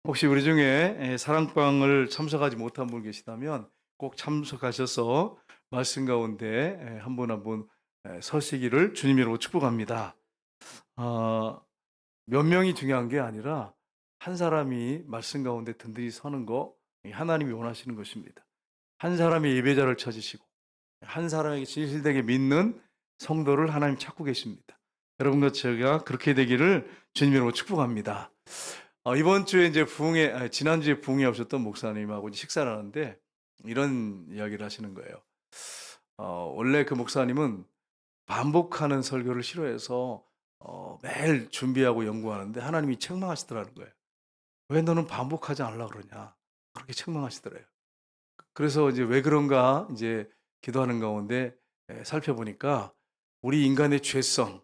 혹시 우리 중에 사랑방을 참석하지 못한 분 계시다면 꼭 참석하셔서 말씀 가운데 한 분 한 분 서시기를 주님의 이름으로 축복합니다. 아, 몇 명이 중요한 게 아니라 한 사람이 말씀 가운데 든든히 서는 거 하나님이 원하시는 것입니다. 한 사람이 예배자를 찾으시고 한 사람에게 진실되게 믿는 성도를 하나님 찾고 계십니다. 여러분과 제가 그렇게 되기를 주님으로 축복합니다. 이번 주에 이제 지난주에 부흥에 오셨던 목사님하고 이제 식사를 하는데 이런 이야기를 하시는 거예요. 원래 그 목사님은 반복하는 설교를 싫어해서 매일 준비하고 연구하는데 하나님이 책망하시더라는 거예요. 왜 너는 반복하지 않으려고 그러냐? 그렇게 책망하시더래요. 그래서 이제 왜 그런가 이제 기도하는 가운데 살펴보니까 우리 인간의 죄성,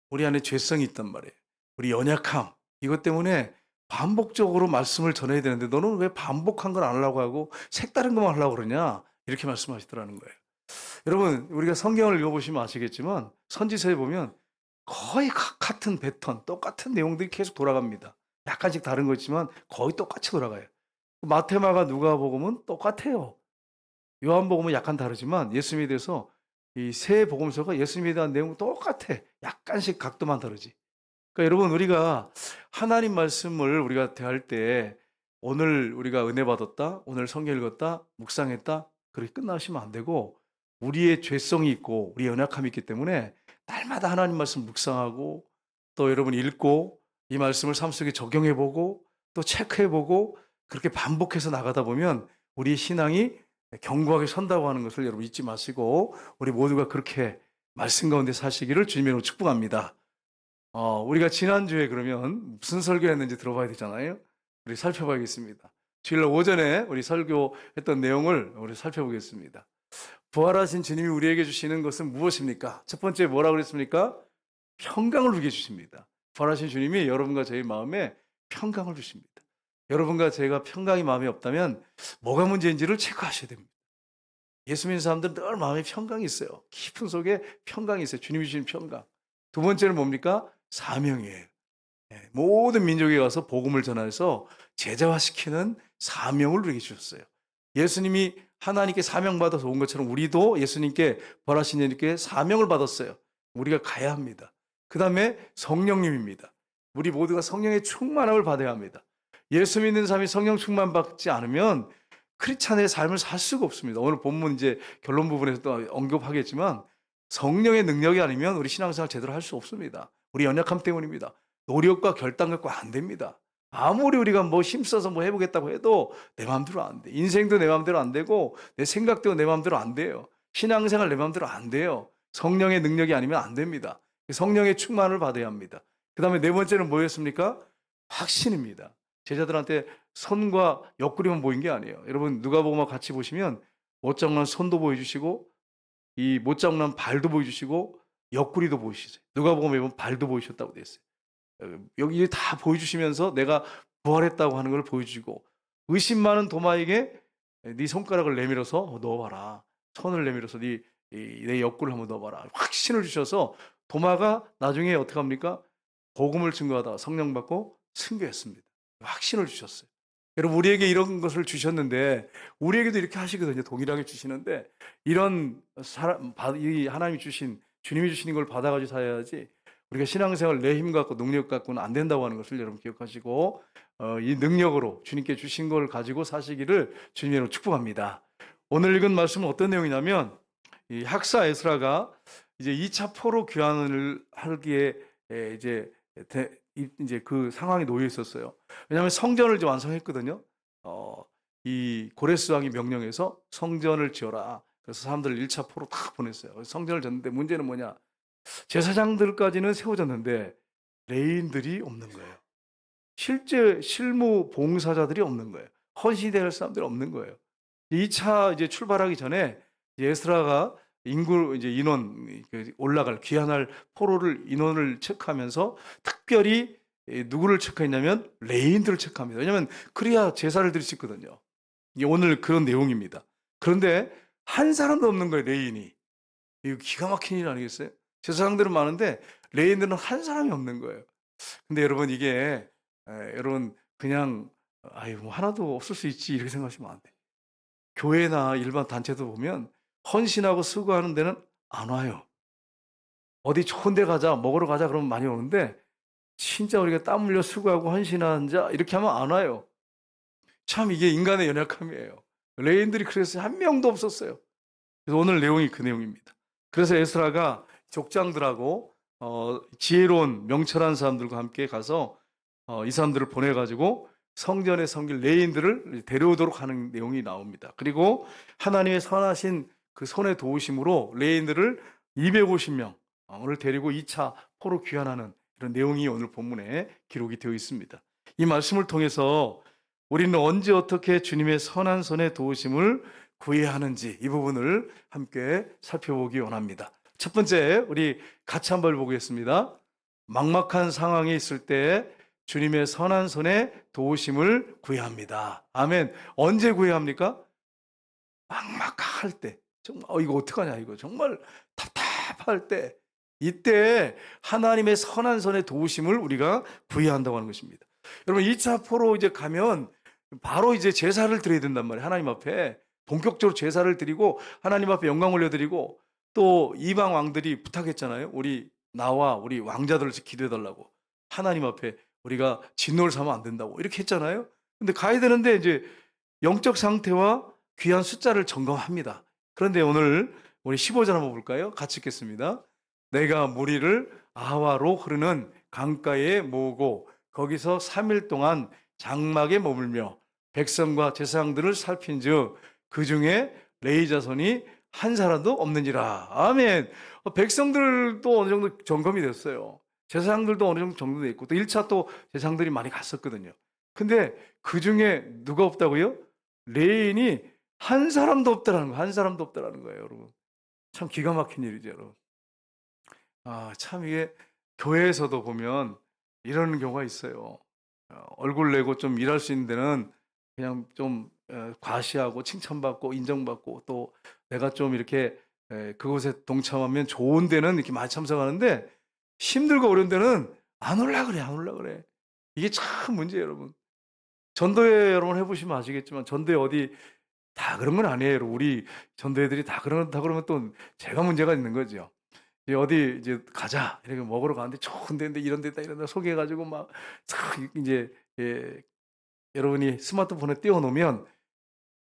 우리 안에 죄성이 있단 말이에요. 우리 연약함, 이것 때문에 반복적으로 말씀을 전해야 되는데 너는 왜 반복한 걸 안 하려고 하고 색다른 것만 하려고 그러냐? 이렇게 말씀하시더라는 거예요. 여러분, 우리가 성경을 읽어보시면 아시겠지만 선지서에 보면 거의 같은 패턴, 똑같은 내용들이 계속 돌아갑니다. 약간씩 다른 거 있지만 거의 똑같이 돌아가요. 마테마가 누가복음은 똑같아요. 요한복음은 약간 다르지만 예수님에 대해서 이 세 복음서가 예수님에 대한 내용은 똑같아. 약간씩 각도만 다르지. 그러니까 여러분, 우리가 하나님 말씀을 우리가 대할 때 오늘 우리가 은혜 받았다, 오늘 성경 읽었다, 묵상했다, 그렇게 끝나시면 안 되고 우리의 죄성이 있고 우리 연약함이 있기 때문에 날마다 하나님 말씀 묵상하고 또 여러분 읽고 이 말씀을 삶 속에 적용해 보고 또 체크해 보고 그렇게 반복해서 나가다 보면 우리의 신앙이 견고하게 선다고 하는 것을 여러분 잊지 마시고 우리 모두가 그렇게 말씀 가운데 사시기를 주님으로 축복합니다. 우리가 지난주에 그러면 무슨 설교했는지 들어봐야 되잖아요. 우리 살펴봐야겠습니다. 주일 오전에 우리 설교했던 내용을 우리 살펴보겠습니다. 부활하신 주님이 우리에게 주시는 것은 무엇입니까? 첫 번째 뭐라고 그랬습니까? 평강을 우리에게 주십니다. 부활하신 주님이 여러분과 저희 마음에 평강을 주십니다. 여러분과 제가 평강이 마음에 없다면 뭐가 문제인지를 체크하셔야 됩니다. 예수 믿는 사람들은 늘 마음에 평강이 있어요. 깊은 속에 평강이 있어요. 주님이 주신 평강. 두 번째는 뭡니까? 사명이에요. 모든 민족에 가서 복음을 전해서 제자화시키는 사명을 우리에게 주셨어요. 예수님이 하나님께 사명받아서 온 것처럼 우리도 예수님께 벌하신 예님께 사명을 받았어요. 우리가 가야 합니다. 그 다음에 성령님입니다. 우리 모두가 성령의 충만함을 받아야 합니다. 예수 믿는 사람이 성령 충만받지 않으면 크리스찬의 삶을 살 수가 없습니다. 오늘 본문 이제 결론 부분에서 또 언급하겠지만 성령의 능력이 아니면 우리 신앙생활 제대로 할 수 없습니다. 우리 연약함 때문입니다. 노력과 결단 갖고 안 됩니다. 아무리 우리가 뭐 힘써서 뭐 해보겠다고 해도 내 마음대로 안 돼. 인생도 내 마음대로 안 되고 내 생각도 내 마음대로 안 돼요. 신앙생활 내 마음대로 안 돼요. 성령의 능력이 아니면 안 됩니다. 성령의 충만을 받아야 합니다. 그 다음에 네 번째는 뭐였습니까? 확신입니다. 제자들한테 손과 옆구리만 보인 게 아니에요. 여러분 누가복음과 같이 보시면 못장난 손도 보여주시고 이 못장난 발도 보여주시고 옆구리도 보이시죠. 누가복음에 보면 발도 보이셨다고 되어 있어요. 여기 다 보여주시면서 내가 부활했다고 하는 걸 보여주고 의심 많은 도마에게 네 손가락을 내밀어서 넣어봐라. 손을 내밀어서 내 옆구리를 한번 넣어봐라. 확신을 주셔서 도마가 나중에 어떻게 합니까? 복음을 증거하다가 성령 받고 승교했습니다. 확신을 주셨어요. 여러분 우리에게 이런 것을 주셨는데 우리에게도 이렇게 하시거든요. 동일하게 주시는데 이런 이 하나님이 주신 주님이 주신 걸 받아가지고 살아야지 우리가 신앙생활 내 힘 갖고 능력 갖고는 안 된다고 하는 것을 여러분 기억하시고 이 능력으로 주님께 주신 걸 가지고 사시기를 주님으로 축복합니다. 오늘 읽은 말씀은 어떤 내용이냐면 이 학사 에스라가 이제 2차 포로 귀환을 하기에 이제 이제 그 상황에 놓여 있었어요. 왜냐하면 성전을 이제 완성했거든요. 이 고레스 왕이 명령해서 성전을 지어라. 그래서 사람들 1차 포로 다 보냈어요. 성전을 졌는데 문제는 뭐냐? 제사장들까지는 세워졌는데 레인들이 없는 거예요. 실제 실무 봉사자들이 없는 거예요. 헌신될 사람들이 없는 거예요. 2차 이제 출발하기 전에 에스라가 인구 이제 인원 올라갈 귀환할 포로를 인원을 체크하면서 특별히 누구를 체크했냐면 레인들을 체크합니다. 왜냐하면 그래야 제사를 드릴 수 있거든요. 이게 오늘 그런 내용입니다. 그런데 한 사람도 없는 거예요, 레인이. 이거 기가 막힌 일 아니겠어요? 제사장들은 많은데 레인들은 한 사람이 없는 거예요. 근데 여러분 이게 여러분 그냥 '아유 뭐 하나도 없을 수 있지.' 이렇게 생각하시면 안 돼요. 교회나 일반 단체도 보면 헌신하고 수고하는 데는 안 와요. 어디 좋은 데 가자, 먹으러 가자 그러면 많이 오는데 진짜 우리가 땀 흘려 수고하고 헌신하는 자 이렇게 하면 안 와요. 참 이게 인간의 연약함이에요. 레인들이 그래서 한 명도 없었어요. 그래서 오늘 내용이 그 내용입니다. 그래서 에스라가 족장들하고 지혜로운 명철한 사람들과 함께 가서 이 사람들을 보내 가지고 성전에 섬길 레인들을 데려오도록 하는 내용이 나옵니다. 그리고 하나님의 선하신 그 손의 도우심으로 레인들을 250명을 데리고 2차 포로 귀환하는 이런 내용이 오늘 본문에 기록이 되어 있습니다. 이 말씀을 통해서 우리는 언제 어떻게 주님의 선한 손의 도우심을 구해야 하는지 이 부분을 함께 살펴보기 원합니다. 첫 번째, 우리 같이 한번 보겠습니다. 막막한 상황에 있을 때 주님의 선한 손에 도우심을 구해야 합니다. 아멘. 언제 구해야 합니까? 막막할 때. 정말 이거 어떡하냐 이거. 정말 답답할 때. 이때 하나님의 선한 손의 도우심을 우리가 구해야 한다고 하는 것입니다. 여러분 2차 포로 이제 가면 바로 이제 제사를 드려야 된단 말이에요. 하나님 앞에 본격적으로 제사를 드리고 하나님 앞에 영광 올려드리고 또 이방 왕들이 부탁했잖아요. 나와 우리 왕자들을 기도해 달라고. 하나님 앞에 우리가 진노를 삼으면 안 된다고 이렇게 했잖아요. 근데 가야 되는데 이제 영적 상태와 귀한 숫자를 점검합니다. 그런데 오늘 우리 15절 한번 볼까요? 같이 읽겠습니다. 내가 무리를 아와로 흐르는 강가에 모으고 거기서 3일 동안 장막에 머물며 백성과 제사장들을 살핀즉 그 중에 레위 자손이 한 사람도 없는지라. 아멘. 백성들도 어느 정도 점검이 됐어요. 제사장들도 어느 정도 점검돼 있고 또 1차 또 제사장들이 많이 갔었거든요. 근데 그 중에 누가 없다고요? 레인이 한 사람도 없다라는 거예요. 한 사람도 없다라는 거예요, 여러분. 참 기가 막힌 일이죠, 여러분. 참 이게 교회에서도 보면 이런 경우가 있어요. 얼굴 내고 좀 일할 수 있는 데는 그냥 좀 과시하고 칭찬받고 인정받고 또 내가 좀 이렇게 그곳에 동참하면 좋은 데는 이렇게 많이 참석하는데 힘들고 어려운 데는 안 올라 그래, 안 올라 그래. 이게 참 문제예요, 여러분. 전도회 여러분 해보시면 아시겠지만 전도회 어디 다 그런 건 아니에요. 우리 전도회들이 다 그런다 그러면 또 제가 문제가 있는 거죠. 어디 이제 가자 이렇게 먹으러 가는데 좋은 데인데 이런 데다 이런 데 소개해가지고 막 이제 여러분이 스마트폰에 띄워놓으면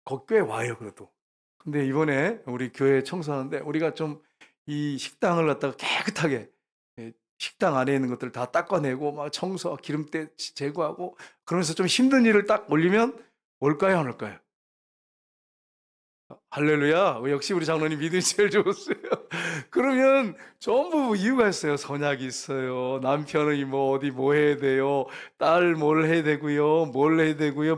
거기 꽤 와요 그래도. 근데 이번에 우리 교회 청소하는데 우리가 좀 이 식당을 갖다가 깨끗하게 식당 안에 있는 것들을 다 닦아내고 막 청소 기름때 제거하고 그러면서 좀 힘든 일을 딱 올리면 올까요 안 올까요? 할렐루야. 역시 우리 장로님 믿음이 제일 좋았어요. 그러면 전부 이유가 있어요. 선약이 있어요. 남편이 뭐 어디 뭐 해야 돼요. 딸 뭘 해야 되고요. 뭘 해야 되고요.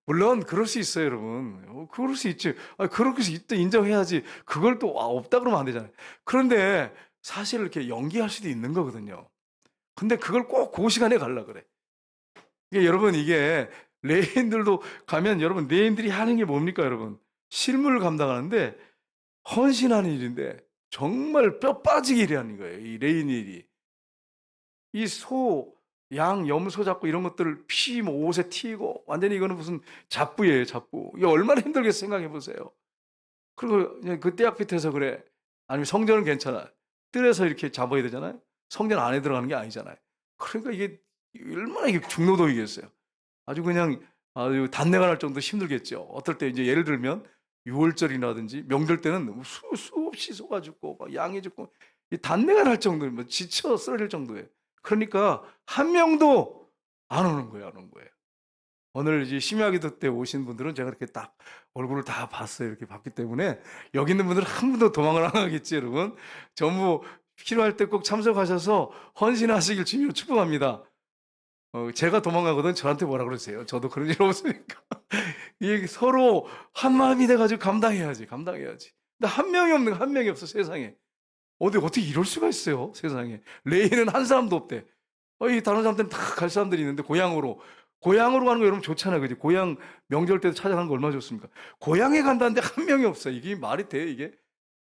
물론 그럴 수 있어요, 여러분. 그럴 수 있지. 그렇게 있다 인정해야지. 그걸 또 없다 그러면 안 되잖아요. 그런데 사실 이렇게 연기할 수도 있는 거거든요. 근데 그걸 꼭 그 시간에 가려 그래. 이게 여러분 이게 레인들도 가면 여러분 레인들이 하는 게 뭡니까, 여러분? 실무를 감당하는데 헌신하는 일인데 정말 뼈 빠지게 일하는 거예요. 이 레인 일이. 이 소, 양, 염소 잡고 이런 것들을 피 뭐 옷에 튀고 완전히 이거는 무슨 잡부예요, 잡부. 이게 얼마나 힘들겠어 생각해 보세요. 그리고 그냥 그 떼약 밑에서 그래. 아니면 성전은 괜찮아. 뜰에서 이렇게 잡아야 되잖아요. 성전 안에 들어가는 게 아니잖아요. 그러니까 이게 얼마나 이게 중노동이겠어요. 아주 그냥 아주 단내가 날 정도로 힘들겠죠. 어떨 때 이제 예를 들면 6월절이라든지 명절 때는 수없이 소가 죽고 막 양이 죽고 이 단내가 날 정도로 뭐 지쳐 쓰러질 정도예요. 그러니까 한 명도 안 오는 거예요, 안 오는 거예요. 오늘 이제 심야기도 때 오신 분들은 제가 이렇게 딱 얼굴을 다 봤어요. 이렇게 봤기 때문에 여기 있는 분들은 한 분도 도망을 안 가겠지, 여러분. 전부 필요할 때 꼭 참석하셔서 헌신하시길 주님으로 축복합니다. 제가 도망가거든 저한테 뭐라 그러세요. 저도 그런 일 없으니까. 이게 서로 한 마음이 돼 가지고 감당해야지, 감당해야지. 근데 한 명이 없는 거 한 명이 없어 세상에. 어떻게 이럴 수가 있어요, 세상에. 레이는 한 사람도 없대. 이 다른 사람들은 다 갈 사람들이 있는데 고향으로 가는 거 여러분 좋잖아요. 그지? 고향 명절 때도 찾아가는 거 얼마나 좋습니까? 고향에 간다는데 한 명이 없어요. 이게 말이 돼요, 이게?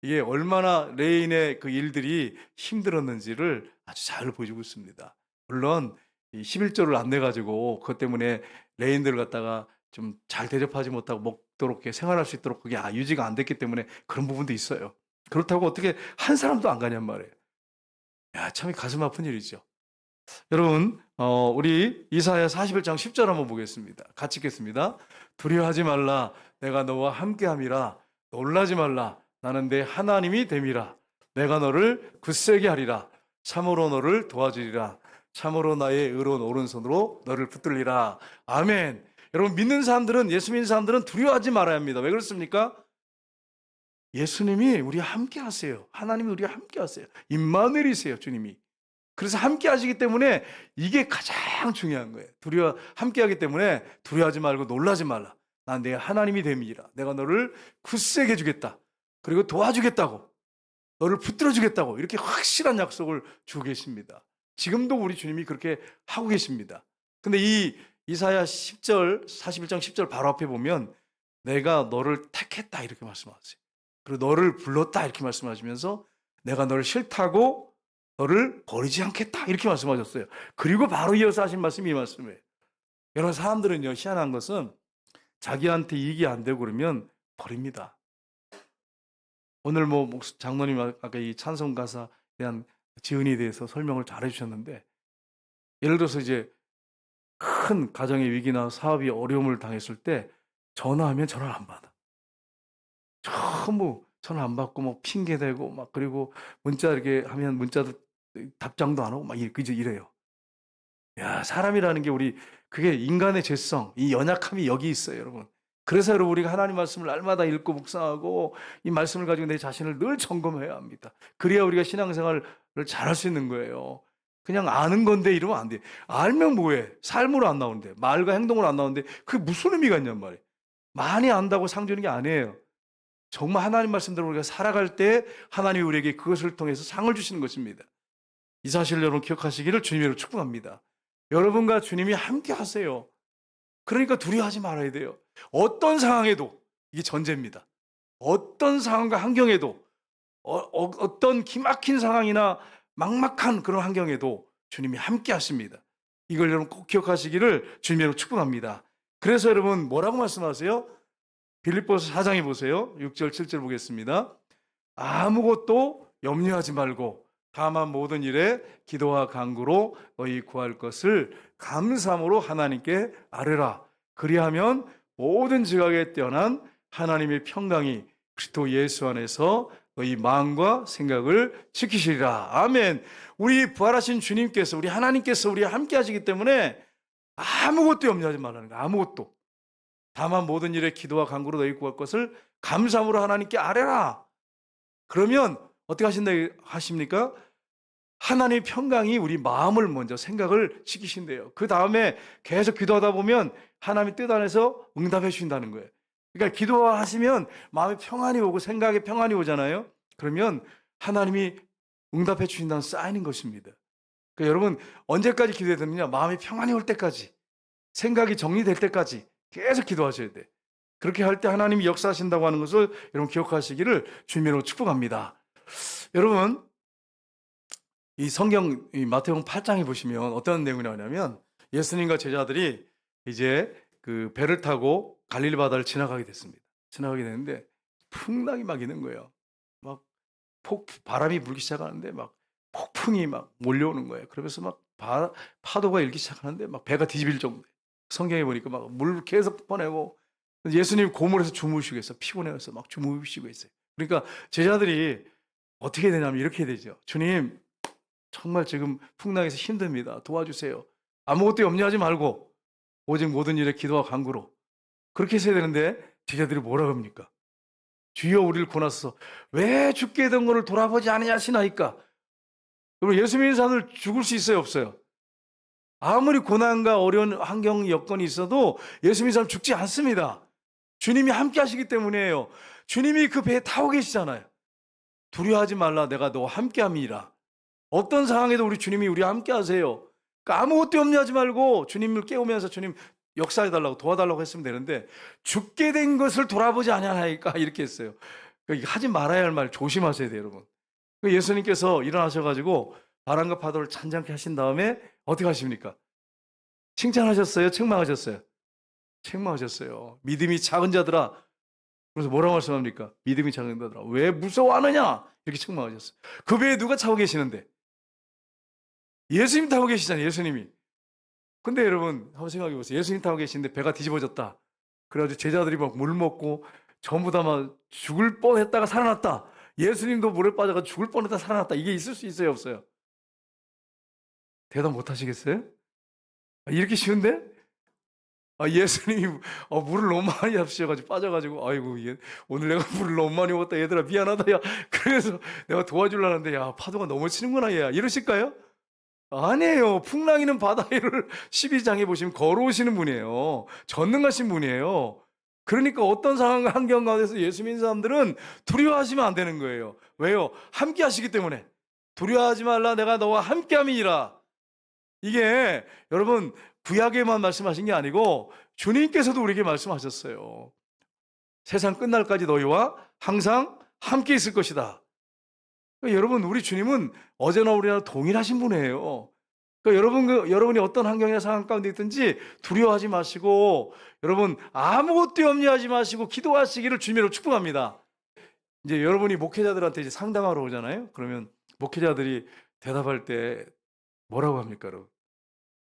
이게 얼마나 레인의 그 일들이 힘들었는지를 아주 잘 보여주고 있습니다. 물론 이 11조를 안 내 가지고 그것 때문에 레인들을 갖다가 좀 잘 대접하지 못하고 먹도록 이렇게 생활할 수 있도록 그게 유지가 안 됐기 때문에 그런 부분도 있어요. 그렇다고 어떻게 한 사람도 안 가냔 말이에요. 야, 참 가슴 아픈 일이죠. 여러분, 우리 이사야 41장 10절 한번 보겠습니다. 같이 읽겠습니다. 두려워하지 말라. 내가 너와 함께함이라. 놀라지 말라. 나는 내 하나님이 됨이라. 내가 너를 굳세게 하리라. 참으로 너를 도와주리라. 참으로 나의 의로운 오른손으로 너를 붙들리라. 아멘. 여러분, 믿는 사람들은, 예수 믿는 사람들은 두려워하지 말아야 합니다. 왜 그렇습니까? 예수님이 우리와 함께 하세요. 하나님이 우리와 함께 하세요. 임마누엘이세요, 주님이. 그래서 함께 하시기 때문에 이게 가장 중요한 거예요. 함께 하기 때문에 두려워하지 말고 놀라지 말라. 난 내 하나님이 됨이라. 내가 너를 굳세게 해주겠다. 그리고 도와주겠다고. 너를 붙들어 주겠다고. 이렇게 확실한 약속을 주고 계십니다. 지금도 우리 주님이 그렇게 하고 계십니다. 근데 이 이사야 10절, 41장 10절 바로 앞에 보면 내가 너를 택했다 이렇게 말씀하세요. 그리고 너를 불렀다 이렇게 말씀하시면서 내가 너를 싫다고 너를 버리지 않겠다 이렇게 말씀하셨어요. 그리고 바로 이어서 하신 말씀이 이 말씀이에요. 여러분, 사람들은요, 희한한 것은 자기한테 이익이 안 되고 그러면 버립니다. 오늘 장로님 아까 이 찬송 가사에 대한 지은에 대해서 설명을 잘 해주셨는데, 예를 들어서 이제 큰 가정의 위기나 사업이 어려움을 당했을 때 전화하면 전화를 안 받아. 전부 전화 안 받고 뭐 핑계 대고 막, 그리고 문자 이렇게 하면 문자도 답장도 안 하고 막 그저 이래요. 야, 사람이라는 게 그게 인간의 죄성, 이 연약함이 여기 있어요, 여러분. 그래서 여러분, 우리가 하나님 말씀을 날마다 읽고 묵상하고 이 말씀을 가지고 내 자신을 늘 점검해야 합니다. 그래야 우리가 신앙생활을 잘할 수 있는 거예요. 그냥 아는 건데 이러면 안 돼. 알면 뭐해? 삶으로 안 나오는데, 말과 행동으로 안 나오는데 그게 무슨 의미가 있냔 말이에요. 많이 안다고 상 주는 게 아니에요. 정말 하나님 말씀대로 우리가 살아갈 때 하나님이 우리에게 그것을 통해서 상을 주시는 것입니다. 이 사실을 여러분 기억하시기를 주님으로 축복합니다. 여러분과 주님이 함께 하세요. 그러니까 두려워하지 말아야 돼요. 어떤 상황에도, 이게 전제입니다. 어떤 상황과 환경에도, 어떤 기막힌 상황이나 막막한 그런 환경에도 주님이 함께 하십니다. 이걸 여러분 꼭 기억하시기를 주님으로 축복합니다. 그래서 여러분 뭐라고 말씀하세요? 빌립보서 4장에 보세요. 6절 7절 보겠습니다. 아무것도 염려하지 말고 다만 모든 일에 기도와 간구로 너희 구할 것을 감사함으로 하나님께 아뢰라. 그리하면 모든 지각에 뛰어난 하나님의 평강이 그리스도 예수 안에서 너희 마음과 생각을 지키시리라. 아멘. 우리 부활하신 주님께서, 우리 하나님께서 우리와 함께 하시기 때문에 아무것도 염려하지 말라는 거예요. 아무것도. 다만 모든 일에 기도와 간구로 너희 구할 것을 감사함으로 하나님께 아뢰라. 그러면 어떻게 하십니까? 하나님의 평강이 우리 마음을 먼저 생각을 지키신대요. 그 다음에 계속 기도하다 보면 하나님의 뜻 안에서 응답해 주신다는 거예요. 그러니까 기도하시면 마음에 평안이 오고 생각에 평안이 오잖아요. 그러면 하나님이 응답해 주신다는 사인인 것입니다. 그러니까 여러분, 언제까지 기도해야 되느냐? 마음이 평안이 올 때까지, 생각이 정리될 때까지 계속 기도하셔야 돼. 그렇게 할 때 하나님이 역사하신다고 하는 것을 여러분 기억하시기를 주님으로 축복합니다. 여러분, 이 성경 이 마태복음 8장에 보시면 어떤 내용이 나오냐면, 예수님과 제자들이 이제 그 배를 타고 갈릴리 바다를 지나가게 됐습니다. 지나가게 되는데 풍랑이 막 있는 거예요. 막 바람이 불기 시작하는데 막 폭풍이 막 몰려오는 거예요. 그러면서 막 파도가 일기 시작하는데 막 배가 뒤집힐 정도. 성경에 보니까 막 물 계속 퍼내고, 예수님 고물에서 주무시고 있어요. 피곤해서 막 주무시고 있어요. 그러니까 제자들이 어떻게 되냐면 이렇게 되죠. 주님, 정말 지금 풍랑에서 힘듭니다. 도와주세요. 아무것도 염려하지 말고 오직 모든 일에 기도와 간구로. 그렇게 해야 되는데 제자들이 뭐라고 합니까? 주여 우리를 구원하소서. 왜 죽게 된 것을 돌아보지 않으시나이까? 여러분, 예수 믿는 사람들 죽을 수 있어요, 없어요? 아무리 고난과 어려운 환경 여건이 있어도 예수 믿는 사람 죽지 않습니다. 주님이 함께 하시기 때문이에요. 주님이 그 배에 타고 계시잖아요. 두려워하지 말라, 내가 너와 함께 함이라. 어떤 상황에도 우리 주님이 우리와 함께 하세요. 그러니까 아무것도 염려하지 말고 주님을 깨우면서 주님 역사해달라고, 도와달라고 했으면 되는데, 죽게 된 것을 돌아보지 않냐니까 이렇게 했어요. 그러니까 하지 말아야 할 말 조심하셔야 돼요, 여러분. 예수님께서 일어나셔가지고 바람과 파도를 잔잔케 하신 다음에 어떻게 하십니까? 칭찬하셨어요? 책망하셨어요? 책망하셨어요. 믿음이 작은 자들아. 그래서 뭐라고 말씀합니까? 믿음이 작은 자들아. 왜 무서워하느냐? 이렇게 책망하셨어요. 그 배에 누가 타고 계시는데? 예수님 타고 계시잖아요. 예수님이. 근데 여러분 한번 생각해 보세요. 예수님 타고 계시는데 배가 뒤집어졌다. 그래가지고 제자들이 막 물 먹고 전부 다 막 죽을 뻔했다가 살아났다. 예수님도 물에 빠져가 죽을 뻔했다 살아났다. 이게 있을 수 있어요, 없어요? 대답 못 하시겠어요? 이렇게 쉬운데? 예수님이 물을 너무 많이 잡수셔가지고 빠져가지고 아이고 오늘 내가 물을 너무 많이 먹었다 얘들아 미안하다 야 그래서 내가 도와주려는데 야 파도가 너무 치는구나 얘야 이러실까요? 아니에요. 풍랑이는 바다 위를 12장에 보시면 걸어오시는 분이에요. 전능하신 분이에요. 그러니까 어떤 상황, 환경 가운데서 예수 믿는 사람들은 두려워하시면 안 되는 거예요. 왜요? 함께 하시기 때문에. 두려워하지 말라 내가 너와 함께 함이니라. 이게 여러분 구약에만 말씀하신 게 아니고 주님께서도 우리에게 말씀하셨어요. 세상 끝날까지 너희와 항상 함께 있을 것이다. 그러니까 여러분 우리 주님은 어제나 오늘이나 동일하신 분이에요. 그러니까 여러분이 어떤 환경이나 상황 가운데 있든지 두려워하지 마시고 여러분 아무것도 염려하지 마시고 기도하시기를 주님으로 축복합니다. 이제 여러분이 목회자들한테 이제 상담하러 오잖아요. 그러면 목회자들이 대답할 때 뭐라고 합니까, 여러분?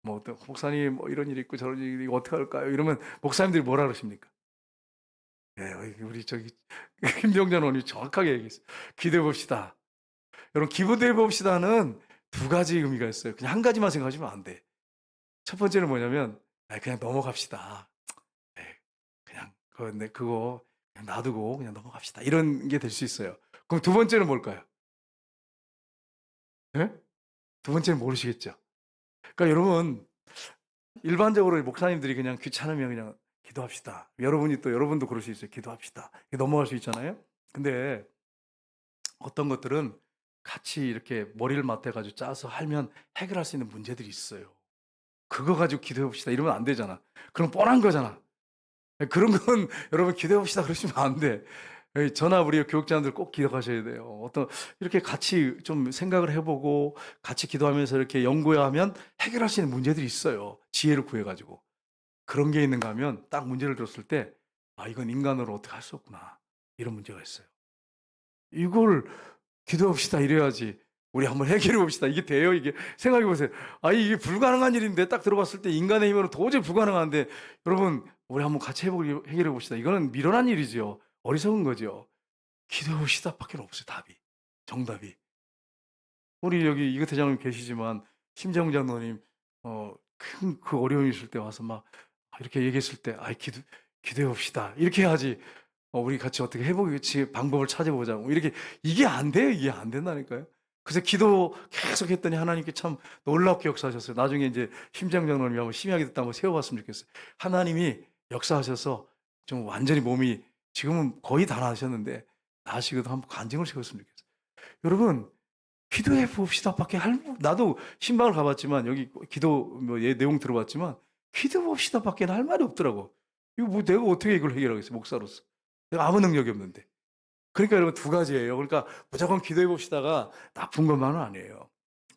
뭐 어떤 목사님 뭐 이런 일이 있고 저런 일이 있고 어떻게 할까요? 이러면 목사님들이 뭐라 그러십니까? 네, 우리 저기 김정전 의원이 정확하게 얘기했어요. 기도해 봅시다. 여러분 기도해 봅시다는 두 가지 의미가 있어요. 그냥 한 가지만 생각하시면 안 돼. 첫 번째는 뭐냐면 그냥 넘어갑시다. 네, 그냥 그거 그냥 놔두고 그냥 넘어갑시다. 이런 게 될 수 있어요. 그럼 두 번째는 뭘까요? 네? 두 번째는 모르시겠죠. 그러니까 여러분 일반적으로 목사님들이 그냥 귀찮으면 그냥 기도합시다. 여러분도 그럴 수 있어요. 기도합시다. 넘어갈 수 있잖아요. 근데 어떤 것들은 같이 이렇게 머리를 맞대가지고 짜서 하면 해결할 수 있는 문제들이 있어요. 그거 가지고 기도해 봅시다. 이러면 안 되잖아. 그럼 뻔한 거잖아. 그런 건 여러분 기도해 봅시다. 그러시면 안 돼. 저나 우리 교육자님들 꼭 기도하셔야 돼요. 이렇게 같이 좀 생각을 해보고 같이 기도하면서 이렇게 연구하면 해결할 수 있는 문제들이 있어요. 지혜를 구해가지고. 그런 게 있는가 하면 딱 문제를 들었을 때, 이건 인간으로 어떻게 할 수 없구나. 이런 문제가 있어요. 이걸 기도합시다 이래야지. 우리 한번 해결해 봅시다. 이게 돼요? 이게 생각해 보세요. 이게 불가능한 일인데 딱 들어봤을 때 인간의 힘으로 도저히 불가능한데 여러분 우리 한번 같이 해결해 봅시다. 이거는 미련한 일이죠. 어리석은 거죠. 기도해 봅시다 밖에 없어요. 답이. 정답이. 우리 여기 이거 대장님 계시지만 심정 장로님 큰 그 어려움이 있을 때 와서 막 이렇게 얘기했을 때 기도해 봅시다. 이렇게 해야지. 우리 같이 어떻게 해보겠지 방법을 찾아보자고 이렇게 이게 안 돼요. 이게 안 된다니까요. 그래서 기도 계속 했더니 하나님께 참 놀랍게 역사하셨어요. 나중에 이제 심장 장로님이 한번 심하게 됐다 한번 세워봤으면 좋겠어요. 하나님이 역사하셔서 좀 완전히 몸이 지금은 거의 다 나으셨는데 나으시고도 한번 간증을 세웠으면 좋겠어요. 여러분 기도해 봅시다 밖에 나도 신방을 가봤지만 여기 기도 내용 들어봤지만 기도 봅시다 밖에는 할 말이 없더라고. 이거 뭐 내가 어떻게 이걸 해결하겠어요 목사로서. 내가 아무 능력이 없는데. 그러니까 여러분 두 가지예요. 그러니까 무조건 기도해 봅시다가 나쁜 것만은 아니에요.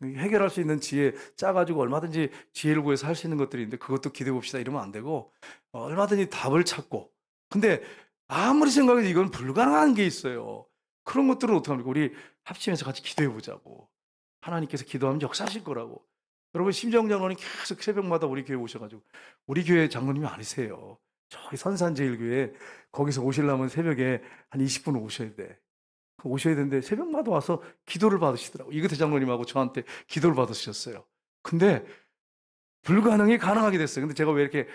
해결할 수 있는 지혜 짜가지고 얼마든지 지혜를 구해서 할 수 있는 것들이 있는데 그것도 기도해 봅시다 이러면 안 되고 얼마든지 답을 찾고 근데 아무리 생각해도 이건 불가능한 게 있어요. 그런 것들은 어떻게 합니까? 우리 합심해서 같이 기도해 보자고. 하나님께서 기도하면 역사하실 거라고. 여러분 심정 장로님 계속 새벽마다 우리 교회 오셔가지고 우리 교회 장로님이 아니세요. 저기 선산제일교회 거기서 오시려면 새벽에 한 20분 오셔야 돼. 오셔야 되는데 새벽마다 와서 기도를 받으시더라고. 이거 대장로님하고 저한테 기도를 받으셨어요. 근데 불가능이 가능하게 됐어요. 근데 제가 왜 이렇게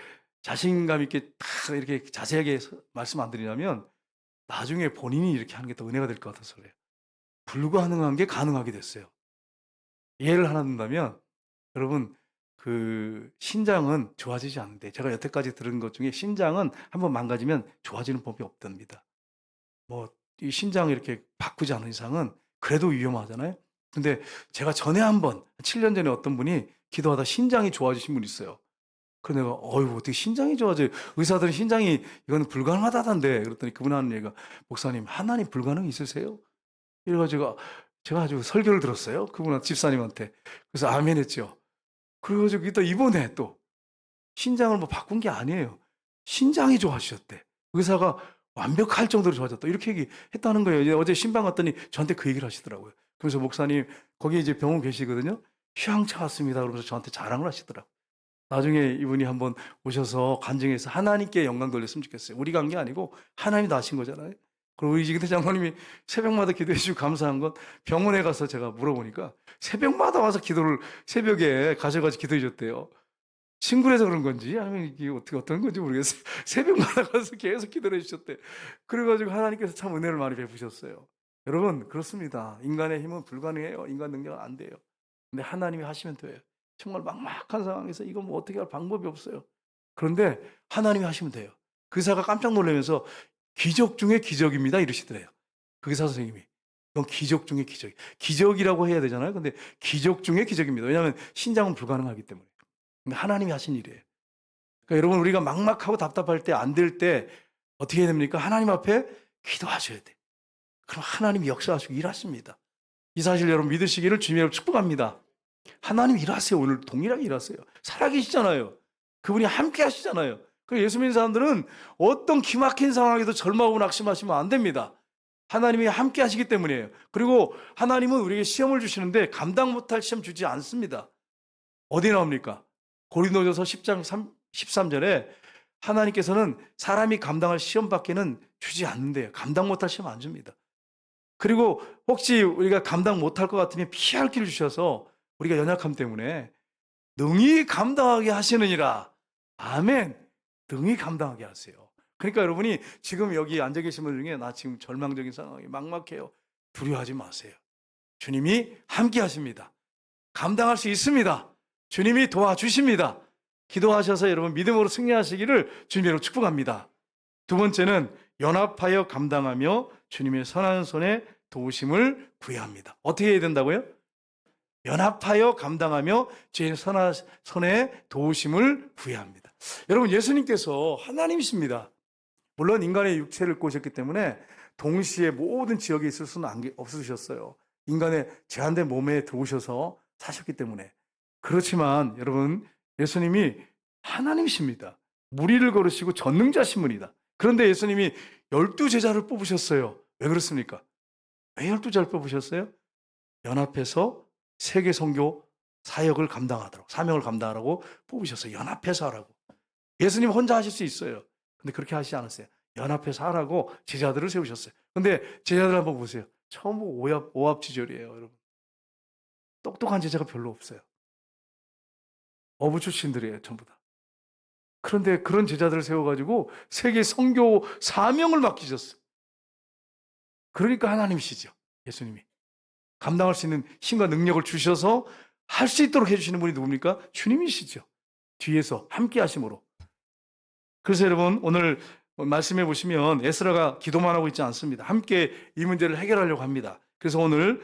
자신감 있게 딱 이렇게 자세하게 말씀 안 드리냐면 나중에 본인이 이렇게 하는 게 더 은혜가 될 것 같아서 그래요. 불가능한 게 가능하게 됐어요. 예를 하나 든다면 여러분 그 신장은 좋아지지 않는데 제가 여태까지 들은 것 중에 신장은 한번 망가지면 좋아지는 법이 없답니다. 뭐 이 신장 이렇게 바꾸지 않은 이상은 그래도 위험하잖아요. 근데 제가 전에 한번 7년 전에 어떤 분이 기도하다 신장이 좋아지신 분이 있어요. 그래서 내가 어떻게 신장이 좋아져요? 의사들은 신장이 이거는 불가능하다던데 그랬더니 그분 하는 얘기가 목사님 하나님 불가능이 있으세요? 이래가지고 제가 아주 설교를 들었어요. 그분 집사님한테. 그래서 아멘 했죠. 그래가지고 또 이번에 또 신장을 뭐 바꾼 게 아니에요. 신장이 좋아지셨대. 의사가 완벽할 정도로 좋아졌다. 이렇게 얘기했다는 거예요. 이제 어제 신방 갔더니 저한테 그 얘기를 하시더라고요. 그래서 목사님 거기 이제 병원 계시거든요. 휴양차 왔습니다. 그러면서 저한테 자랑을 하시더라고요. 나중에 이분이 한번 오셔서 간증해서 하나님께 영광 돌렸으면 좋겠어요. 우리가 한 게 아니고 하나님이 다 하신 거잖아요. 그리고 우리 지기대 장로님이 새벽마다 기도해 주시고 감사한 건 병원에 가서 제가 물어보니까 새벽마다 와서 기도를 새벽에 가셔가지고 기도해 줬대요. 친구라서 그런 건지 아니면 이게 어떻게 어떤 건지 모르겠어요. 새벽마다 가서 계속 기도를 해주셨대. 그래가지고 하나님께서 참 은혜를 많이 베푸셨어요. 여러분 그렇습니다. 인간의 힘은 불가능해요. 인간 능력은 안 돼요. 근데 하나님이 하시면 돼요. 정말 막막한 상황에서 이거 뭐 어떻게 할 방법이 없어요. 그런데 하나님이 하시면 돼요. 그 의사가 깜짝 놀라면서 기적 중에 기적입니다 이러시더래요. 그 의사 선생님이. 이건 기적 중에 기적. 기적이라고 해야 되잖아요. 근데 기적 중에 기적입니다. 왜냐하면 신장은 불가능하기 때문에. 근데 하나님이 하신 일이에요. 그러니까 여러분 우리가 막막하고 답답할 때 안 될 때 어떻게 해야 됩니까? 하나님 앞에 기도하셔야 돼. 그럼 하나님이 역사하시고 일하십니다. 이 사실 여러분 믿으시기를 주님으로 축복합니다. 하나님 일하세요. 오늘 동일하게 일하세요. 살아계시잖아요. 그분이 함께 하시잖아요. 그 예수 믿는 사람들은 어떤 기막힌 상황에도 절망하고 낙심하시면 안 됩니다. 하나님이 함께 하시기 때문이에요. 그리고 하나님은 우리에게 시험을 주시는데 감당 못할 시험 주지 않습니다. 어디 나옵니까? 고린도전서 10장 13절에 하나님께서는 사람이 감당할 시험밖에는 주지 않는데요. 감당 못할 시험 안 줍니다. 그리고 혹시 우리가 감당 못할 것 같으면 피할 길을 주셔서 우리가 연약함 때문에 능히 감당하게 하시느니라. 아멘. 능히 감당하게 하세요. 그러니까 여러분이 지금 여기 앉아 계신 분 중에 나 지금 절망적인 상황이 막막해요. 두려워하지 마세요. 주님이 함께 하십니다. 감당할 수 있습니다. 주님이 도와주십니다. 기도하셔서 여러분 믿음으로 승리하시기를 주님으로 축복합니다. 두 번째는 연합하여 감당하며 주님의 선한 손에 도우심을 구해야 합니다. 어떻게 해야 된다고요? 연합하여 감당하며 주의 선한 손에 도우심을 구해야 합니다. 여러분 예수님께서 하나님이십니다. 물론 인간의 육체를 꼬셨기 때문에 동시에 모든 지역에 있을 수는 없으셨어요. 인간의 제한된 몸에 들어오셔서 사셨기 때문에. 그렇지만 여러분 예수님이 하나님이십니다. 무리를 걸으시고 전능자신 분이다. 그런데 예수님이 12제자를 뽑으셨어요. 왜 그렇습니까? 왜 12제자를 뽑으셨어요? 연합해서 세계 선교 사역을 감당하도록 사명을 감당하라고 뽑으셨어요. 연합해서 하라고. 예수님 혼자 하실 수 있어요. 근데 그렇게 하시지 않았어요. 연합해서 하라고 제자들을 세우셨어요. 근데 제자들 한번 보세요. 처음 보고 오합지졸이에요, 여러분. 똑똑한 제자가 별로 없어요. 어부 출신들이에요, 전부 다. 그런데 그런 제자들을 세워가지고 세계 선교 사명을 맡기셨어요. 그러니까 하나님이시죠, 예수님이. 감당할 수 있는 힘과 능력을 주셔서 할 수 있도록 해주시는 분이 누굽니까? 주님이시죠. 뒤에서 함께 하심으로. 그래서 여러분 오늘 말씀해 보시면 에스라가 기도만 하고 있지 않습니다. 함께 이 문제를 해결하려고 합니다. 그래서 오늘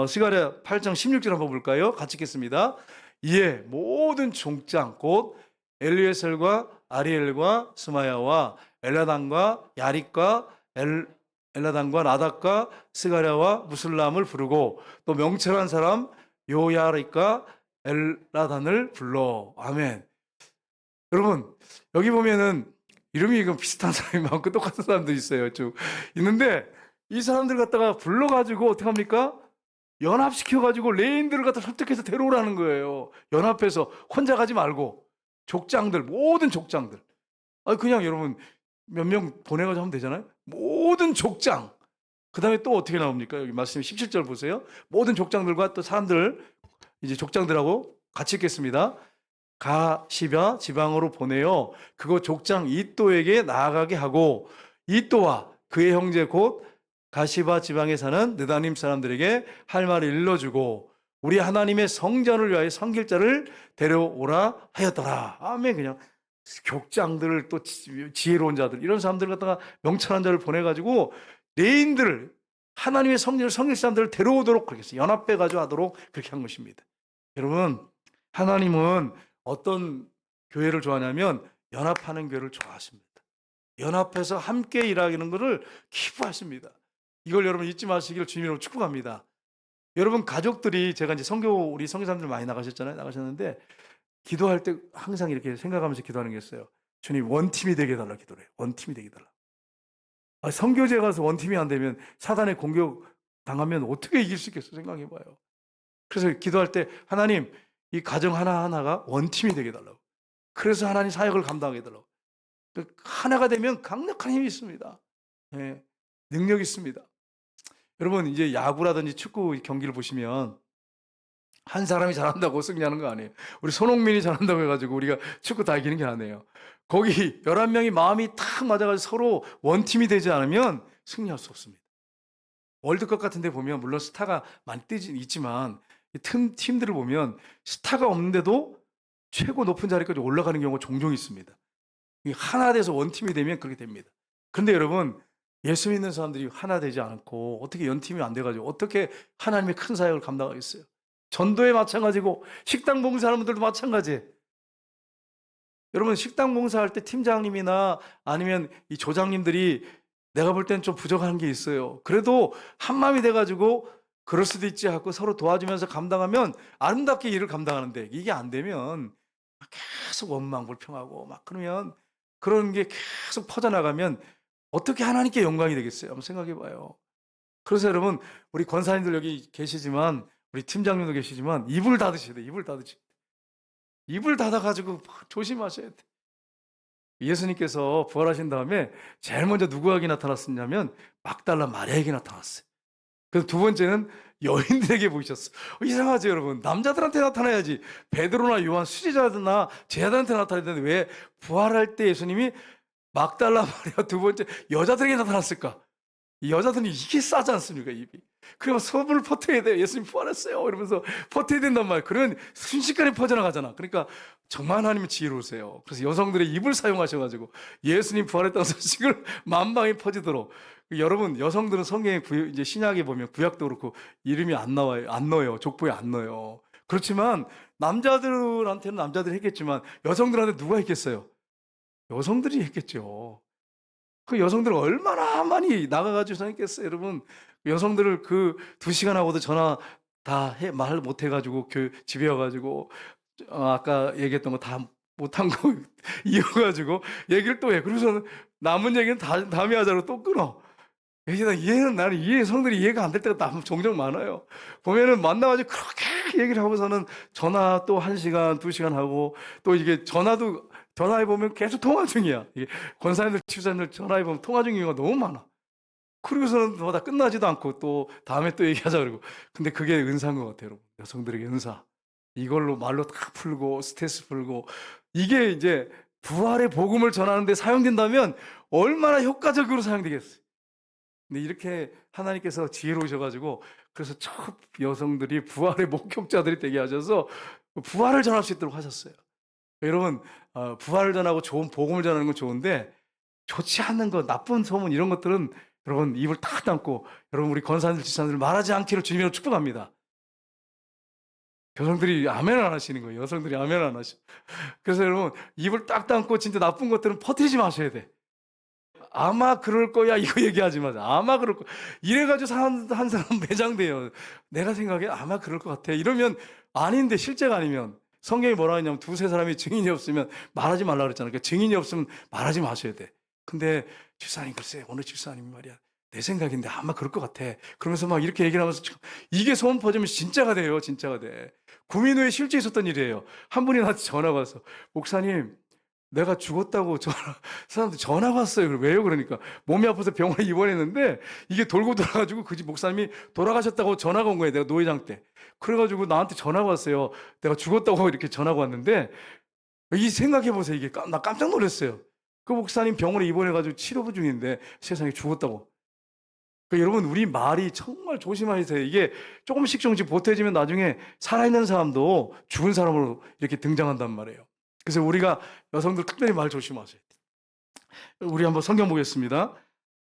스가랴 8장 16절 한번 볼까요? 같이 읽겠습니다. 이에 모든 종장 곧 엘리에셀과 아리엘과 스마야와 엘라단과 야릿과 엘라단과 나답과 스가랴와 무슬람을 부르고 또 명철한 사람 요야릿과 엘라단을 불러. 아멘. 여러분 여기 보면은 이름이 비슷한 사람이 많고 똑같은 사람도 있어요. 쭉 있는데 이 사람들 갖다가 불러가지고 어떻게 합니까? 연합시켜가지고 레인들을 갖다 설득해서 데려오라는 거예요. 연합해서 혼자 가지 말고 족장들 모든 족장들. 그냥 여러분 몇 명 보내가지고 하면 되잖아요. 모든 족장. 그 다음에 또 어떻게 나옵니까? 여기 말씀 17절 보세요. 모든 족장들과 또 사람들 이제 족장들하고 같이 읽겠습니다. 가시바 지방으로 보내어 그곳 족장 이또에게 나아가게 하고 이또와 그의 형제 곧 가시바 지방에 사는 느다님 사람들에게 할 말을 일러주고 우리 하나님의 성전을 위하여 섬길 자를 데려오라 하였더라. 아멘. 그냥 족장들을 또 지혜로운 자들 이런 사람들 갖다가 명철한 자를 보내가지고 레인들을 하나님의 성전을 섬길 사람들을 데려오도록 그렇게 했어요. 연합해가지고 하도록 그렇게 한 것입니다. 여러분 하나님은 어떤 교회를 좋아하냐면 연합하는 교회를 좋아하십니다. 연합해서 함께 일하는 것을 기뻐하십니다. 이걸 여러분 잊지 마시기를 주님으로 축복합니다. 여러분 가족들이 제가 이제 우리 선교사님들 많이 나가셨잖아요. 나가셨는데 기도할 때 항상 이렇게 생각하면서 기도하는 게 있어요. 주님, 원팀이 되게 해달라 기도를 해요. 원팀이 되게 해달라. 선교지에 가서 원팀이 안 되면 사단의 공격 당하면 어떻게 이길 수 있겠어 생각해봐요. 그래서 기도할 때 하나님, 이 가정 하나하나가 원팀이 되게 해달라고. 그래서 하나님 사역을 감당하게 해달라고. 하나가 되면 강력한 힘이 있습니다. 예, 능력이 있습니다. 여러분, 이제 야구라든지 축구 경기를 보시면 한 사람이 잘한다고 승리하는 거 아니에요. 우리 손흥민이 잘한다고 해가지고 우리가 축구 다 이기는 게 아니에요. 거기 11명이 마음이 탁 맞아가지고 서로 원팀이 되지 않으면 승리할 수 없습니다. 월드컵 같은 데 보면 물론 스타가 많이 뜨진 있지만 팀들을 보면 스타가 없는데도 최고 높은 자리까지 올라가는 경우가 종종 있습니다. 하나 돼서 원팀이 되면 그렇게 됩니다. 그런데 여러분, 예수 믿는 사람들이 하나 되지 않고 어떻게 연팀이 안 돼가지고 어떻게 하나님의 큰 사역을 감당하겠어요? 전도에 마찬가지고 식당 봉사하는 분들도 마찬가지예요. 여러분, 식당 봉사할 때 팀장님이나 아니면 이 조장님들이 내가 볼 땐 좀 부족한 게 있어요. 그래도 한 마음이 돼가지고 그럴 수도 있지 하고 서로 도와주면서 감당하면 아름답게 일을 감당하는데, 이게 안 되면 계속 원망 불평하고 막 그러면 그런 게 계속 퍼져나가면 어떻게 하나님께 영광이 되겠어요? 한번 생각해 봐요. 그래서 여러분, 우리 권사님들 여기 계시지만, 우리 팀장님도 계시지만 입을 닫으셔야 돼요. 입을 닫으셔야 돼요. 입을 닫아가지고 조심하셔야 돼요. 예수님께서 부활하신 다음에 제일 먼저 누구에게 나타났었냐면 막달라 마리아에게 나타났어요. 그래서 두 번째는 여인들에게 보이셨어. 이상하죠, 여러분? 남자들한테 나타나야지. 베드로나 요한 수제자들나 제자들한테 나타나야 되는데 왜 부활할 때 예수님이 막달라 마리아 두 번째 여자들에게 나타났을까? 이 여자들은 이게 싸지 않습니까, 입이? 그러면 소문을 퍼뜨려야 돼요. 예수님 부활했어요. 이러면서 퍼뜨려야 된단 말이에요. 그러면 순식간에 퍼져나가잖아. 그러니까 정말 하나님은 지혜로우세요. 그래서 여성들의 입을 사용하셔가지고 예수님 부활했다는 소식을 만방에 퍼지도록. 여러분, 여성들은 성경에 이제 신약에 보면 구약도 그렇고 이름이 안 나와요. 안 넣어요. 족보에 안 넣어요. 그렇지만 남자들한테는 남자들이 했겠지만 여성들한테 누가 했겠어요? 여성들이 했겠죠. 그 여성들 얼마나 많이 나가가지고 했겠어요, 여러분. 여성들을 그 2시간 하고도 전화 말 못해가지고 집에 와가지고 아까 얘기했던 거 다 못한 거 이어가지고 얘기를 또 해. 그래서 남은 얘기는 다음에 하자고 또 끊어. 나는 성들이 이해가 안 될 때가 종종 많아요. 보면은 만나가지고 그렇게 얘기를 하고서는 전화 또 1시간, 2시간 하고 또 이게 전화해보면 계속 통화 중이야. 이게 권사님들, 치유사님들 전화해보면 통화 중인 경우가 너무 많아. 그러고서는 다 끝나지도 않고 또 다음에 또 얘기하자 그러고. 근데 그게 은사인 것 같아요, 여러분. 여성들에게 은사. 이걸로 말로 다 풀고 스트레스 풀고 이게 이제 부활의 복음을 전하는데 사용된다면 얼마나 효과적으로 사용되겠어요. 근데 이렇게 하나님께서 지혜로우셔가지고 그래서 첫 여성들이 부활의 목격자들이 되게 하셔서 부활을 전할 수 있도록 하셨어요. 여러분, 부활을 전하고 좋은 복음을 전하는 건 좋은데 좋지 않는 것, 나쁜 소문 이런 것들은 여러분 입을 딱 닫고, 여러분 우리 권사님들, 지사님들 말하지 않기를 주님으로 축복합니다. 여성들이 아멘 안 하시는 거예요. 여성들이 아멘 안 하셔. 그래서 여러분 입을 딱 닫고 진짜 나쁜 것들은 퍼뜨리지 마셔야 돼. 아마 그럴 거야 이거 얘기하지 마세요. 아마 그럴 거. 이래가지고 한 사람 매장돼요. 내가 생각해 아마 그럴 것 같아. 이러면 아닌데 실제가 아니면 성경이 뭐라 했냐면 2-3 사람이 증인이 없으면 말하지 말라 그랬잖아요. 그러니까 증인이 없으면 말하지 마셔야 돼. 근데 집사님 글쎄 오늘 집사님이 말이야 내 생각인데 아마 그럴 것 같아. 그러면서 막 이렇게 얘기를 하면서 이게 소문 퍼지면 진짜가 돼요. 진짜가 돼. 구민 후에 실제 있었던 일이에요. 한 분이 나한테 전화가 와서 목사님 내가 죽었다고 사람들 전화가 왔어요. 왜요? 그러니까 몸이 아파서 병원에 입원했는데 이게 돌고 돌아가지고 그 집 목사님이 돌아가셨다고 전화가 온 거예요. 내가 노회장 때. 그래가지고 나한테 전화가 왔어요. 내가 죽었다고 이렇게 전화가 왔는데 이 생각해보세요. 이게 나 깜짝 놀랐어요. 그 목사님 병원에 입원해가지고 치료 중인데 세상에 죽었다고. 그러니까 여러분 우리 말이 정말 조심하세요. 이게 조금씩 보태지면 나중에 살아있는 사람도 죽은 사람으로 이렇게 등장한단 말이에요. 그래서 우리가 여성들 특별히 말 조심하셔야 돼요. 우리 한번 성경 보겠습니다.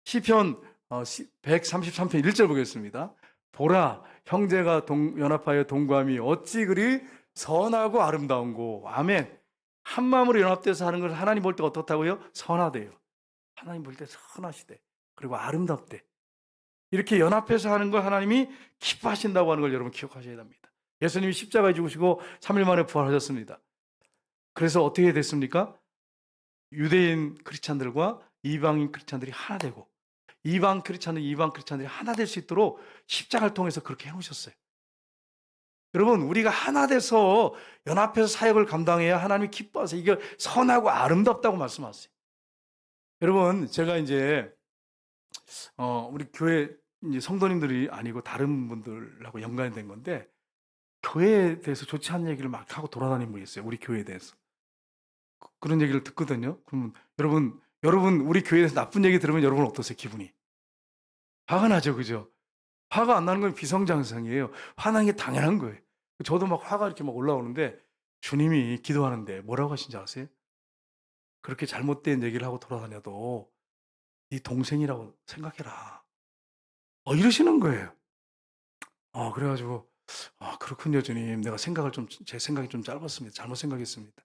시편 133편 1절 보겠습니다. 보라 형제가 연합하여 동거함이 어찌 그리 선하고 아름다운고. 아멘. 한 마음으로 연합돼서 하는 걸 하나님 볼 때 어떻다고요? 선하대요. 하나님 볼 때 선하시대. 그리고 아름답대. 이렇게 연합해서 하는 걸 하나님이 기뻐하신다고 하는 걸 여러분 기억하셔야 됩니다. 예수님이 십자가에 죽으시고 3일 만에 부활하셨습니다. 그래서 어떻게 됐습니까? 유대인 크리스찬들과 이방인 크리스찬들이 하나 되고 이방 크리스찬들이 하나 될 수 있도록 십자가를 통해서 그렇게 해 놓으셨어요. 여러분, 우리가 하나 돼서 연합해서 사역을 감당해야 하나님이 기뻐하세요. 이게 선하고 아름답다고 말씀하세요. 여러분, 제가 이제 우리 교회 이제 성도님들이 아니고 다른 분들하고 연관이 된 건데, 교회에 대해서 좋지 않은 얘기를 막 하고 돌아다니는 분이 있어요. 우리 교회에 대해서. 그런 얘기를 듣거든요. 그러면 여러분 우리 교회에 대해서 나쁜 얘기 들으면 여러분 어떠세요? 기분이? 화가 나죠, 그죠? 화가 안 나는 건 비성장성이에요. 화나는 게 당연한 거예요. 저도 막 화가 이렇게 막 올라오는데 주님이 기도하는데 뭐라고 하신지 아세요? 그렇게 잘못된 얘기를 하고 돌아다녀도 네 동생이라고 생각해라. 이러시는 거예요. 그래 가지고 그렇군요, 주님. 내가 제 생각이 좀 짧았습니다. 잘못 생각했습니다.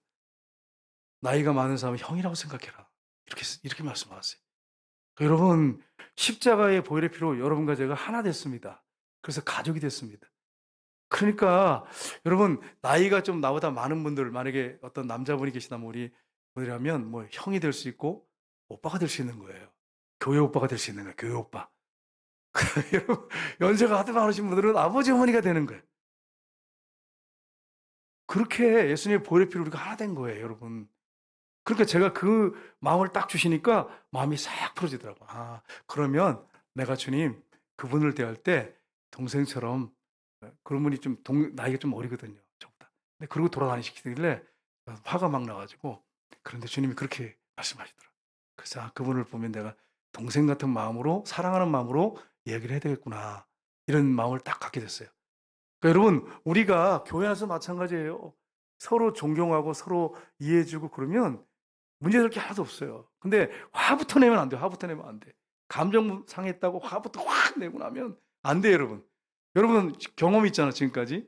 나이가 많은 사람은 형이라고 생각해라. 이렇게 말씀하세요. 여러분, 십자가의 보혈의 피로 여러분과 제가 하나 됐습니다. 그래서 가족이 됐습니다. 그러니까 여러분, 나이가 좀 나보다 많은 분들, 만약에 어떤 남자분이 계시다면 우리 분이라면 뭐 형이 될 수 있고 오빠가 될 수 있는 거예요. 교회 오빠가 될 수 있는 거예요. 교회 오빠. 여러분, 연세가 하도 많으신 분들은 아버지 어머니가 되는 거예요. 그렇게 예수님의 보혈의 피로 우리가 하나 된 거예요, 여러분. 그러니까 제가 그 마음을 딱 주시니까 마음이 싹 풀어지더라고요. 그러면 내가 주님, 그분을 대할 때 동생처럼, 그런 분이 좀 나이가 좀 어리거든요, 저보다. 근데 그러고 돌아다니시길래 화가 막 나가지고, 그런데 주님이 그렇게 말씀하시더라고요. 그래서 그분을 보면 내가 동생 같은 마음으로, 사랑하는 마음으로 얘기를 해야 되겠구나. 이런 마음을 딱 갖게 됐어요. 그러니까 여러분, 우리가 교회 안에서 마찬가지예요. 서로 존경하고 서로 이해해주고 그러면 문제될 게 하나도 없어요. 근데 화부터 내면 안 돼요. 화부터 내면 안 돼. 감정 상했다고 화부터 확 내고 나면 안 돼요, 여러분. 여러분 경험 있잖아, 지금까지.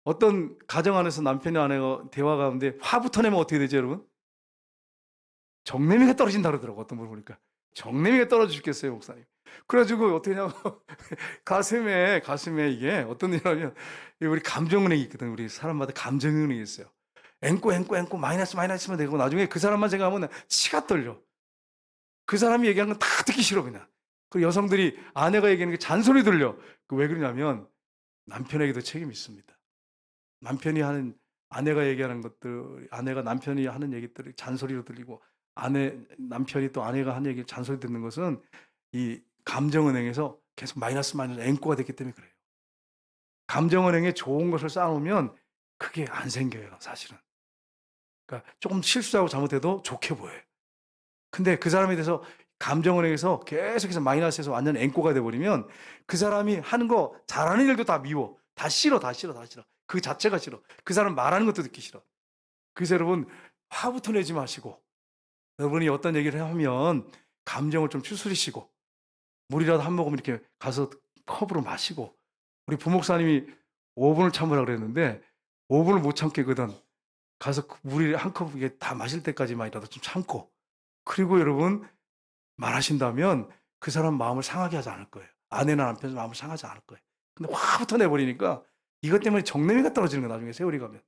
어떤 가정 안에서 남편과 아내가 대화 가운데 화부터 내면 어떻게 되죠, 여러분? 정내미가 떨어진다 그러더라고, 어떤 분 보니까. 정내미가 떨어져 죽겠어요, 목사님. 그래가지고 어떻게 하냐면 가슴에 이게 어떤 일이냐면, 우리 감정은행이 있거든. 우리 사람마다 감정은행이 있어요. 앵꼬 마이너스만 되고 나중에 그 사람만 생각하면 치가 떨려. 그 사람이 얘기하는 건 다 듣기 싫어 그냥. 그 여성들이 아내가 얘기하는 게 잔소리 들려. 왜 그러냐면 남편에게도 책임이 있습니다. 아내가 얘기하는 것들, 아내가 남편이 하는 얘기들이 잔소리로 들리고, 남편이 또 아내가 하는 얘기 잔소리 듣는 것은 이 감정은행에서 계속 마이너스 앵꼬가 됐기 때문에 그래요. 감정은행에 좋은 것을 쌓아놓으면 그게 안 생겨요, 사실은. 그러니까 조금 실수하고 잘못해도 좋게 보여요. 근데 그 사람에 대해서 감정은행에서 계속해서 마이너스에서 완전 앵꼬가 돼버리면 그 사람이 하는 거, 잘하는 일도 다 미워. 다 싫어. 그 자체가 싫어. 그 사람 말하는 것도 듣기 싫어. 그래서 여러분, 화부터 내지 마시고, 여러분이 어떤 얘기를 하면 감정을 좀 추스리시고, 물이라도 한 모금 이렇게 가서 컵으로 마시고, 우리 부목사님이 5분을 참으라 그랬는데 5분을 못 참겠거든. 가서 물이 한 컵 이게 다 마실 때까지만이라도 좀 참고, 그리고 여러분 말하신다면 그 사람 마음을 상하게 하지 않을 거예요. 아내나 남편 마음을 상하지 않을 거예요. 근데 화부터 내버리니까 이것 때문에 정내미가 떨어지는 거예요, 나중에 세월이 가면.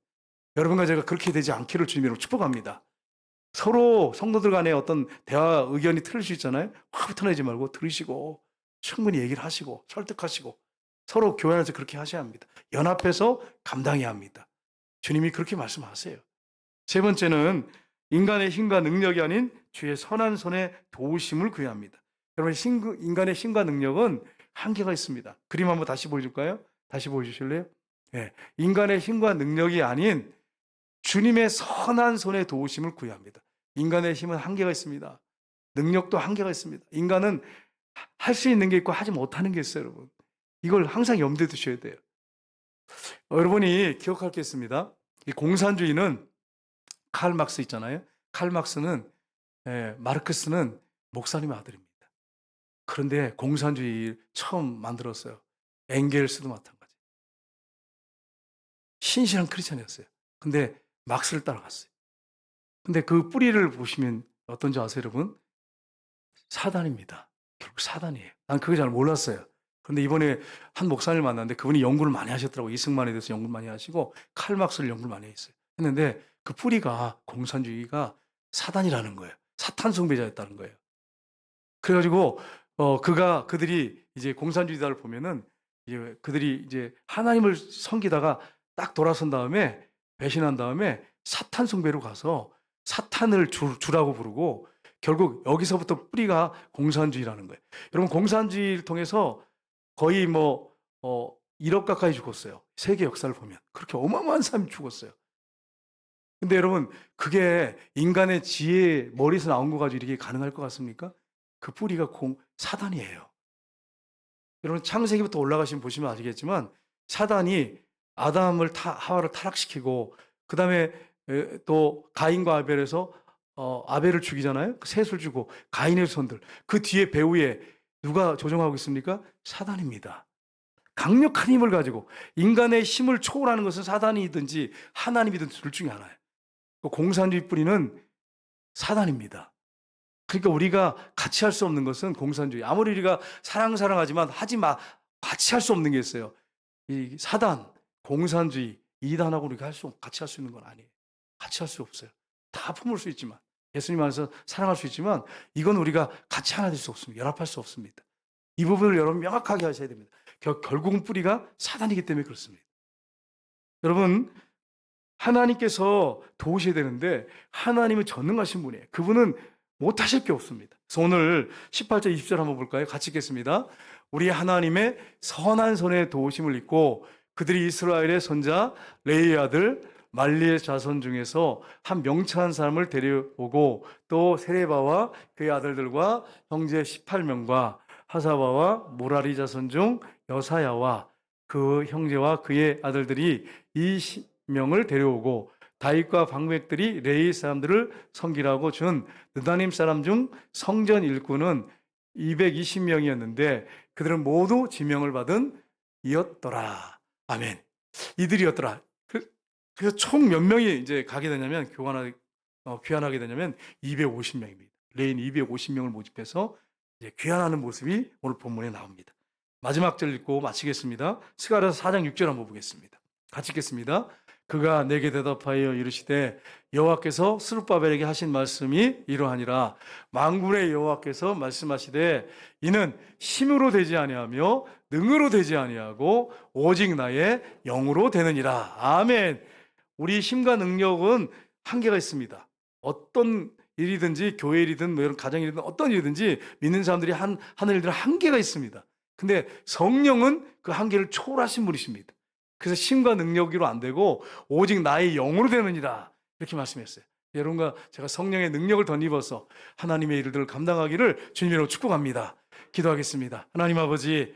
여러분과 제가 그렇게 되지 않기를 주님으로 축복합니다. 서로 성도들 간에 어떤 대화 의견이 틀릴 수 있잖아요. 화부터 내지 말고 들으시고 충분히 얘기를 하시고 설득하시고, 서로 교회 안에서 그렇게 하셔야 합니다. 연합해서 감당해야 합니다. 주님이 그렇게 말씀하세요. 세 번째는 인간의 힘과 능력이 아닌 주의 선한 손의 도우심을 구해야 합니다. 여러분, 인간의 힘과 능력은 한계가 있습니다. 그림 한번 다시 보여줄까요? 다시 보여주실래요? 네. 인간의 힘과 능력이 아닌 주님의 선한 손의 도우심을 구해야 합니다. 인간의 힘은 한계가 있습니다. 능력도 한계가 있습니다. 인간은 할 수 있는 게 있고 하지 못하는 게 있어요, 여러분. 이걸 항상 염두에 두셔야 돼요. 여러분이 기억할 게 있습니다. 이 공산주의는 칼 막스 있잖아요. 칼 막스는, 마르크스는 목사님의 아들입니다. 그런데 공산주의 처음 만들었어요. 엥겔스도 마찬가지. 신실한 크리스천이었어요. 근데 막스를 따라갔어요. 근데 그 뿌리를 보시면 어떤지 아세요, 여러분? 사단입니다. 결국 사단이에요. 난 그거 잘 몰랐어요. 그런데 이번에 한 목사님을 만났는데 그분이 연구를 많이 하셨더라고요. 이승만에 대해서 연구를 많이 하시고 칼 막스를 연구를 많이 했어요. 했는데 그 뿌리가 공산주의가 사단이라는 거예요. 사탄 숭배자였다는 거예요. 그래가지고 그들이 이제 공산주의자를 보면은 이제 그들이 이제 하나님을 섬기다가 딱 돌아선 다음에 배신한 다음에 사탄 숭배로 가서 사탄을 주라고 부르고 결국 여기서부터 뿌리가 공산주의라는 거예요. 여러분 공산주의를 통해서 거의 1억 가까이 죽었어요. 세계 역사를 보면 그렇게 어마어마한 사람이 죽었어요. 근데 여러분 그게 인간의 지혜 머리에서 나온 거 가지고 이렇게 가능할 것 같습니까? 그 뿌리가 사단이에요. 여러분 창세기부터 올라가시면 보시면 아시겠지만 사단이 하와를 타락시키고 그 다음에 또 가인과 아벨에서 아벨을 죽이잖아요. 셋을 주고 가인의 손들 그 뒤에 배후에 누가 조종하고 있습니까? 사단입니다. 강력한 힘을 가지고 인간의 힘을 초월하는 것은 사단이든지 하나님이든지 둘 중에 하나예요. 공산주의 뿌리는 사단입니다. 그러니까 우리가 같이 할 수 없는 것은 공산주의. 아무리 우리가 사랑하지만 하지 마. 같이 할 수 없는 게 있어요. 이 사단, 공산주의, 이단하고 우리가 같이 할 수 있는 건 아니에요. 같이 할 수 없어요. 다 품을 수 있지만, 예수님 안에서 사랑할 수 있지만, 이건 우리가 같이 하나 될 수 없습니다. 연합할 수 없습니다. 이 부분을 여러분 명확하게 하셔야 됩니다. 결국은 뿌리가 사단이기 때문에 그렇습니다. 여러분, 하나님께서 도우셔야 되는데, 하나님은 전능하신 분이에요. 그분은 못하실 게 없습니다. 그래서 오늘 18절 20절 한번 볼까요? 같이 읽겠습니다. 우리 하나님의 선한 손에 도우심을 입고 그들이 이스라엘의 손자 레이의 아들 말리의 자손 중에서 한 명철한 사람을 데려오고 또 세레바와 그의 아들들과 형제 18명과 하사바와 모라리 자손 중 여사야와 그 형제와 그의 아들들이 20명을 데려오고 다윗과 방백들이 레이 사람들을 섬기라고 준 느다님 사람 중 성전 일꾼은 220명이었는데 그들은 모두 지명을 받은 이었더라. 아멘. 이들이었더라. 그래서 총 몇 명이 이제 가게 되냐면 귀환하게 되냐면 250명입니다. 레인 250명을 모집해서 이제 귀환하는 모습이 오늘 본문에 나옵니다. 마지막 절 읽고 마치겠습니다. 스가랴서 4장 6절 한번 보겠습니다. 같이 읽겠습니다. 그가 내게 대답하여 이르시되 여호와께서 스룹바벨에게 하신 말씀이 이러하니라. 만군의 여호와께서 말씀하시되 이는 힘으로 되지 아니하며 능으로 되지 아니하고 오직 나의 영으로 되느니라. 아멘. 우리 힘과 능력은 한계가 있습니다. 어떤 일이든지 교회 일이든 이런 가정 일이든 어떤 일이든지 믿는 사람들이 하는 일들은 한계가 있습니다. 근데 성령은 그 한계를 초월하신 분이십니다. 그래서 힘과 능력으로 안 되고 오직 나의 영으로 되느니라 이렇게 말씀했어요. 여러분과 제가 성령의 능력을 덧입어서 하나님의 일들을 감당하기를 주님으로 축복합니다. 기도하겠습니다. 하나님 아버지